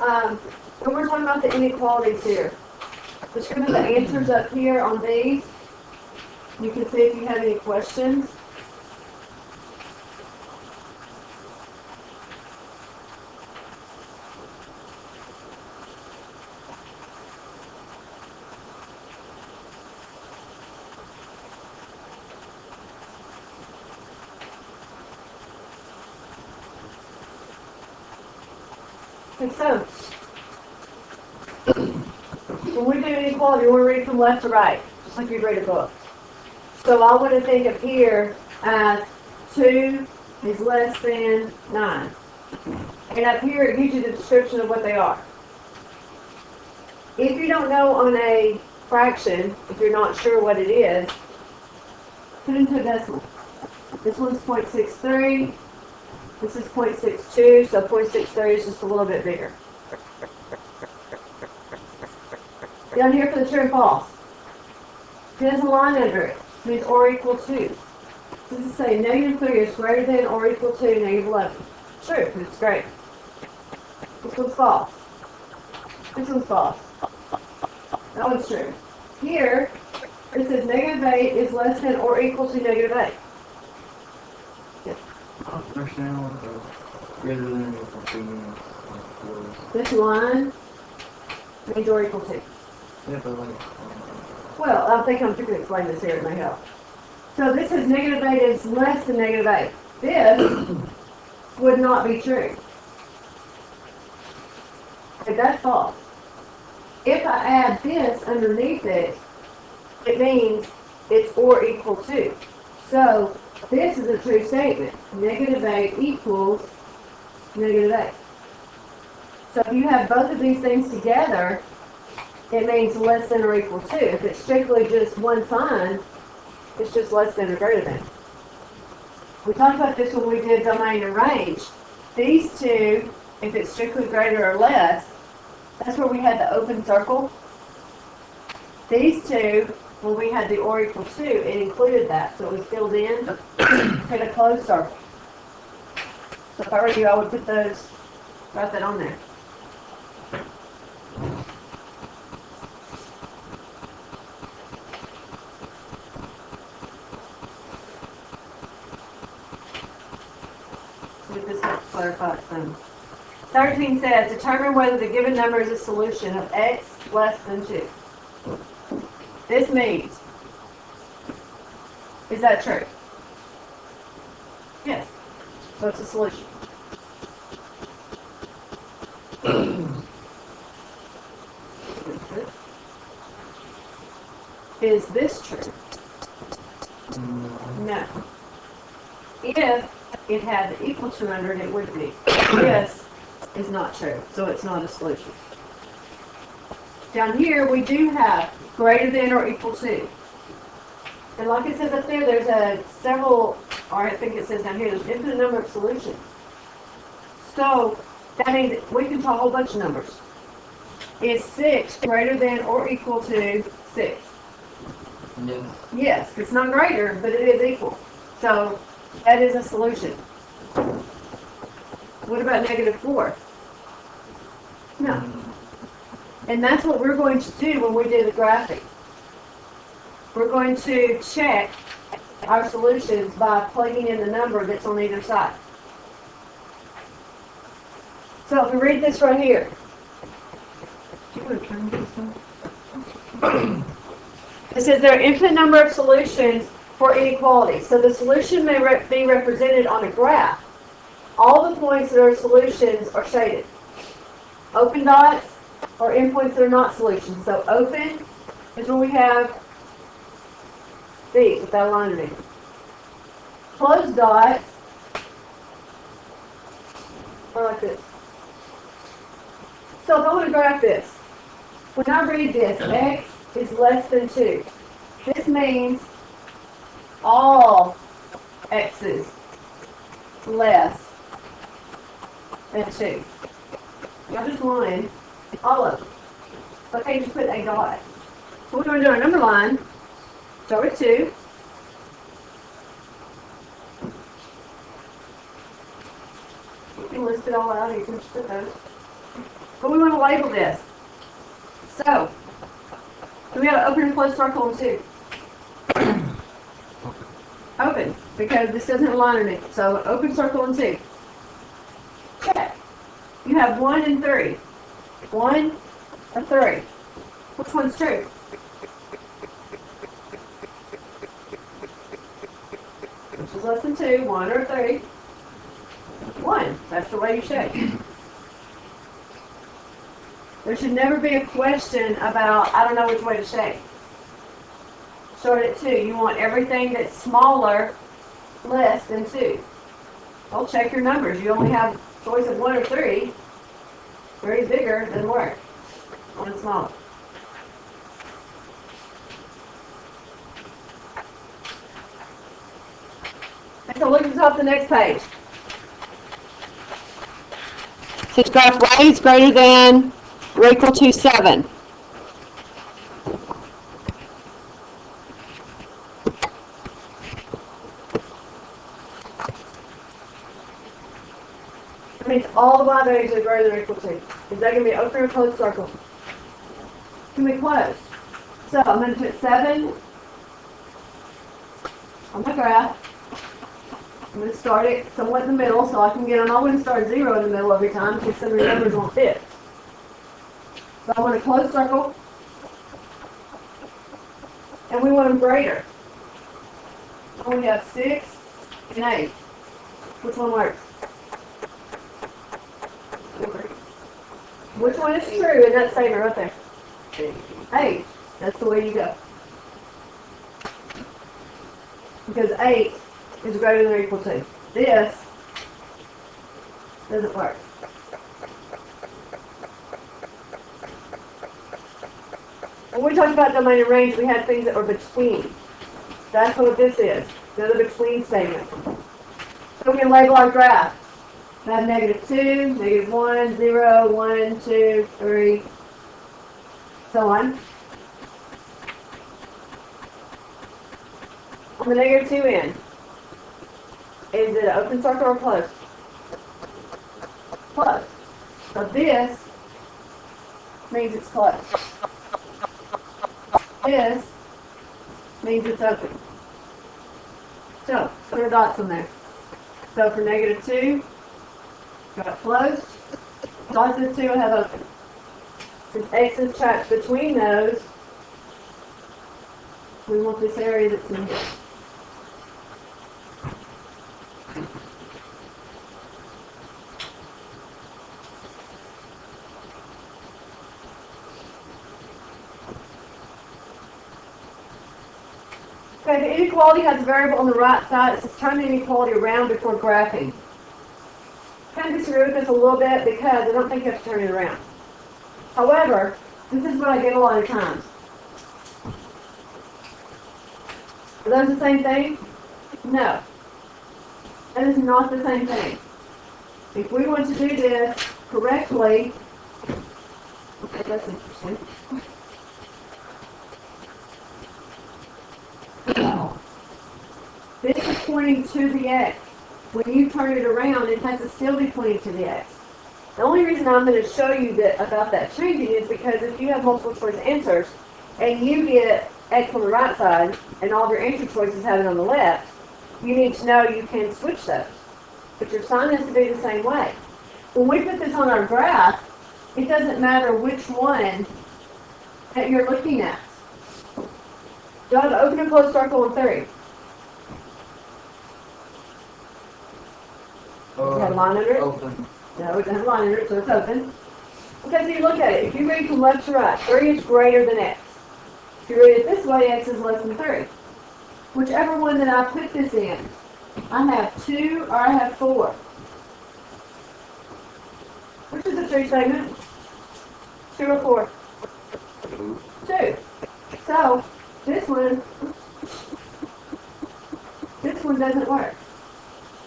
And we're talking about the inequalities here. Just give me the answers up here on these. You can see if you have any questions. And so, when we do inequality, we read from left to right, just like you'd read a book. So I want to think of here as 2 is less than 9. And up here it gives you the description of what they are. If you don't know on a fraction, if you're not sure what it is, put it into a decimal. This one's 0.63. This is 0.62, so 0.63 is just a little bit bigger. Down here for the true and false. There's a line under it. It means or equal to. This is saying -3 is greater than or equal to -11. True, because it's great. This one's false. This one's false. That one's true. Here, it says -8 is less than or equal to -8. Greater than or equal to. This line means or equal to. Yeah, but like. Well, I think I'm going to explain this here. It may help. So this is -8 is less than -8. This would not be true. Okay, that's false. If I add this underneath it, it means it's or equal to. So this is a true statement. -8 equals -8. So if you have both of these things together, it means less than or equal to. If it's strictly just one sign, it's just less than or greater than. We talked about this when we did domain and range. These two, if it's strictly greater or less, that's where we had the open circle. These two, when we had the or equal to, it included that. So it was filled in, hit a closed circle. So if I were you, I would put those, write that on there. This helps clarify some. 13 says, determine whether the given number is a solution of x less than 2. This means, is that true? Yes. So it's a solution. Is this true? No. If it had the equal to under it, it would be. This is not true, so it's not a solution. Down here, we do have greater than or equal to. And like it says up there, there's several, or I think it says down here, there's an infinite number of solutions. So that means we can draw a whole bunch of numbers. Is 6 greater than or equal to 6? Yes. Yes, it's not greater, but it is equal. So that is a solution. What about -4? No. And that's what we're going to do when we do the graphing. We're going to check our solutions by plugging in the number that's on either side. So if we read this right here. It says there are infinite number of solutions for inequalities. So the solution may be represented on a graph. All the points that are solutions are shaded. Open dots are endpoints that are not solutions. So open is when we have these with that line in it. Closed dots are like this. So if I want to graph this, when I read this, x is less than 2. This means all x's less than 2. Not just one, all of them. So I can't just put a dot. So we're going to do our number line. Start with 2. You can list it all out. You can just put those. But we want to label this. So we got to open and close circle in 2. Open, because this doesn't have a line in it. So open circle in 2. Check. You have 1 and 3. 1 and 3. Which one's true? Which is less than 2, 1 or 3? 1. That's the way you shake. There should never be a question about, I don't know which way to shake. Start at 2. You want everything that's smaller, less than 2. Well, check your numbers. You only have a choice of 1 or 3. 3 is bigger than work. 1 is smaller. So look at the top of the next page. Since graph y is greater than or equal to 7. That means all the y values are greater than or equal to. Is that going to be open or closed circle? Can we close? So I'm going to put 7 on my graph. I'm going to start it somewhat in the middle so I can get them. I wouldn't start 0 in the middle every time because some of the numbers won't fit. So I want a closed circle. And we want them greater. So we have 6 and 8. Which one works? Which one is true in that statement right there? 8. That's the way you go. Because 8 is greater than or equal to. This doesn't work. When we talked about domain and range, we had things that were between. That's what this is. Another between statement. So we can label our graph. We have -2, -1, 0, 1, 2, 3, so on. On the -2 end, is it an open circle or closed? Closed. So this means it's closed. This means it's open. So, put our dots on there. So for -2, got closed. Positive 2 have open. Since x is trapped between those, we want this area that's in here. Okay, the inequality has a variable on the right side. It says turn the inequality around before graphing. I kind of disagree with this a little bit because I don't think you have to turn it around. However, this is what I get a lot of times. Are those the same thing? No. That is not the same thing. If we want to do this correctly, okay, that's interesting. This is pointing to the x. When you turn it around, it has to still be pointing to the x. The only reason I'm going to show you that about that changing is because if you have multiple choice answers and you get x on the right side and all of your answer choices have it on the left, you need to know you can switch those. But your sign has to be the same way. When we put this on our graph, it doesn't matter which one that you're looking at. You'll have an open and closed circle in 3. Does it have a line under it? Open. No, it doesn't have a line under it, so it's open. Okay, so you look at it. If you read from left to right, 3 is greater than x. If you read it this way, x is less than 3. Whichever one that I put this in, I have 2 or I have 4. Which is a true statement? 2 or 4? 2. So, this one doesn't work.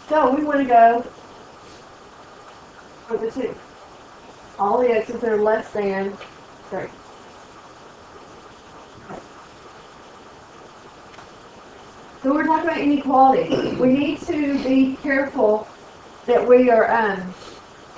So we want to go for the 2. All the x's are less than 3. So we're talking about inequality. We need to be careful that we are